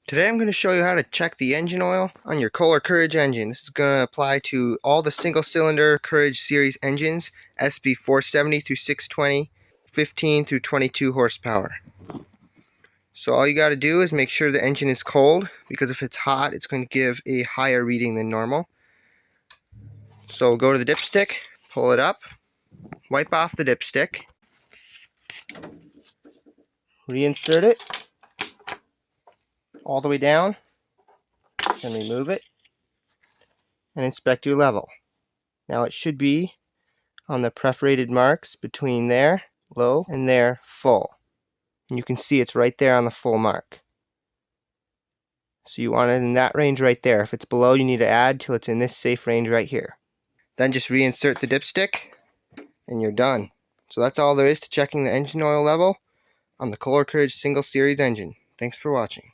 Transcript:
Today I'm going to show you how to check the engine oil on your Kohler Courage engine. This is going to apply to all the single cylinder Courage series engines, SB 470 through 620, 15 through 22 horsepower. So all you got to do is make sure the engine is cold, because if it's hot it's going to give a higher reading than normal. So go to the dipstick, pull it up, wipe off the dipstick, reinsert it all the way down, and remove it, and inspect your level. Now it should be on the perforated marks between there, low, and there, full. And you can see it's right there on the full mark. So you want it in that range right there. If it's below, you need to add till it's in this safe range right here. Then just reinsert the dipstick, and you're done. So that's all there is to checking the engine oil level on the Kohler Courage single series engine. Thanks for watching.